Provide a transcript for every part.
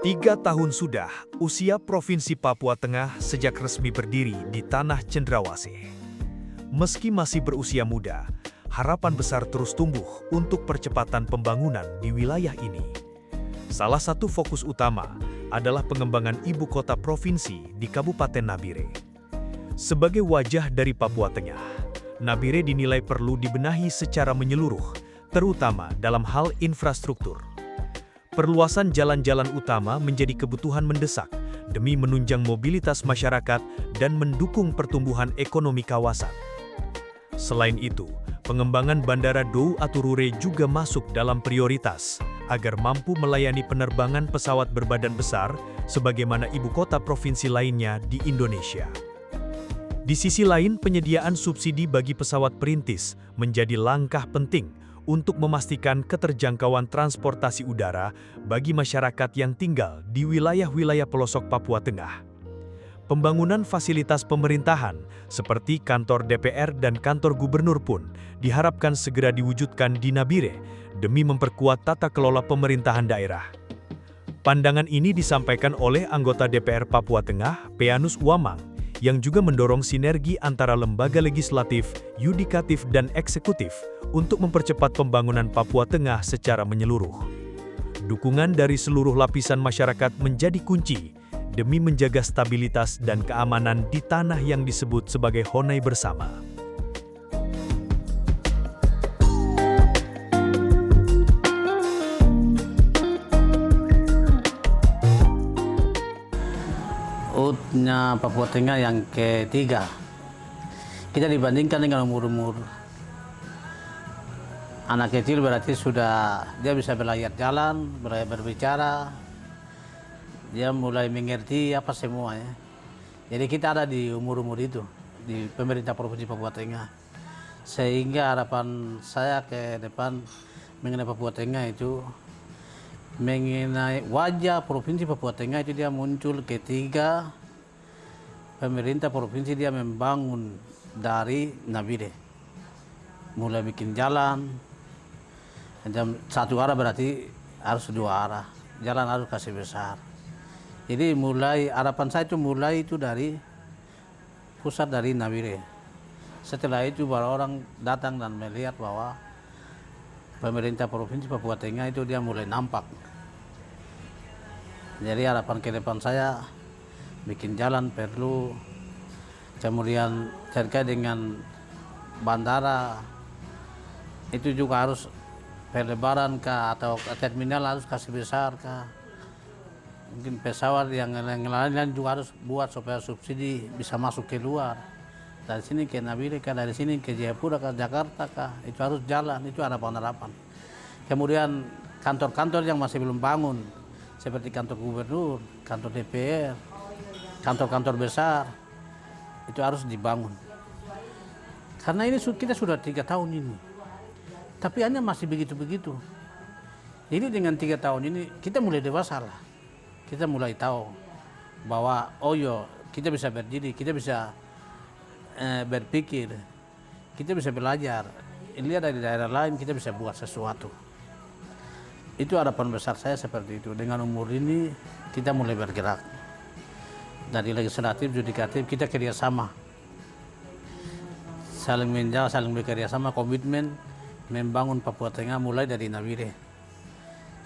3 tahun sudah usia Provinsi Papua Tengah sejak resmi berdiri di tanah Cendrawasih. Meski masih berusia muda, harapan besar terus tumbuh untuk percepatan pembangunan di wilayah ini. Salah satu fokus utama adalah pengembangan ibu kota provinsi di Kabupaten Nabire. Sebagai wajah dari Papua Tengah, Nabire dinilai perlu dibenahi secara menyeluruh, terutama dalam hal infrastruktur. Perluasan jalan-jalan utama menjadi kebutuhan mendesak demi menunjang mobilitas masyarakat dan mendukung pertumbuhan ekonomi kawasan. Selain itu, pengembangan Bandara Dou Aturure juga masuk dalam prioritas agar mampu melayani penerbangan pesawat berbadan besar sebagaimana ibu kota provinsi lainnya di Indonesia. Di sisi lain, penyediaan subsidi bagi pesawat perintis menjadi langkah penting untuk memastikan keterjangkauan transportasi udara bagi masyarakat yang tinggal di wilayah-wilayah pelosok Papua Tengah. Pembangunan fasilitas pemerintahan seperti kantor DPR dan kantor gubernur pun diharapkan segera diwujudkan di Nabire demi memperkuat tata kelola pemerintahan daerah. Pandangan ini disampaikan oleh anggota DPR Papua Tengah, Peanus Wamang, yang juga mendorong sinergi antara lembaga legislatif, yudikatif, dan eksekutif untuk mempercepat pembangunan Papua Tengah secara menyeluruh. Dukungan dari seluruh lapisan masyarakat menjadi kunci demi menjaga stabilitas dan keamanan di tanah yang disebut sebagai Honai Bersama. UUD-nya Papua Tengah yang ketiga. Kita dibandingkan dengan umur-umur anak kecil, berarti sudah dia bisa belajar jalan, belajar berbicara, dia mulai mengerti apa semuanya. Jadi kita ada di umur-umur itu, di pemerintah Provinsi Papua Tengah. Sehingga harapan saya ke depan mengenai Papua Tengah itu, mengenai wajah Provinsi Papua Tengah itu dia muncul ketika pemerintah provinsi dia membangun dari Nabire. Mulai bikin jalan, satu arah berarti harus dua arah, jalan harus kasih besar. Jadi mulai, harapan saya itu mulai itu dari pusat dari Nabire. Setelah itu baru orang datang dan melihat bahwa pemerintah Provinsi Papua Tengah itu dia mulai nampak. Jadi harapan ke depan saya bikin jalan perlu, kemudian terkait dengan bandara itu juga harus pelebaran kah atau terminal harus kasih besar kah. Mungkin pesawat yang lain juga harus buat supaya subsidi bisa masuk ke luar. Dari sini ke Nabire kah, dari sini ke Jayapura kah, Jakarta kah, itu harus jalan, itu harapan-harapan. Kemudian kantor-kantor yang masih belum bangun, seperti kantor gubernur, kantor DPR, kantor-kantor besar, itu harus dibangun. Karena ini kita sudah 3 tahun ini, tapi hanya masih begitu-begitu. Jadi dengan 3 tahun ini kita mulai dewasa lah. Kita mulai tahu bahwa oh yo, kita bisa berdiri, kita bisa berpikir, kita bisa belajar. Lihat dari daerah lain kita bisa buat sesuatu. Itu harapan besar saya seperti itu. Dengan umur ini kita mulai bergerak. Dari legislatif, yudikatif kita kerjasama. Saling menjaga, saling bekerjasama, komitmen membangun Papua Tengah mulai dari Nabire.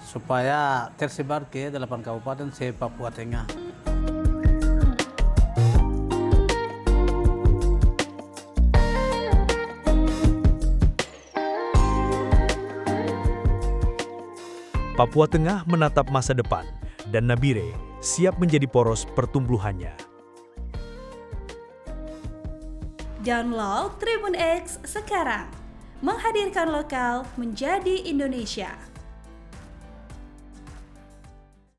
Supaya tersebar ke 8 kabupaten se-Papua Tengah. Papua Tengah menatap masa depan, dan Nabire siap menjadi poros pertumbuhannya. Download Tribun X sekarang, menghadirkan lokal menjadi Indonesia.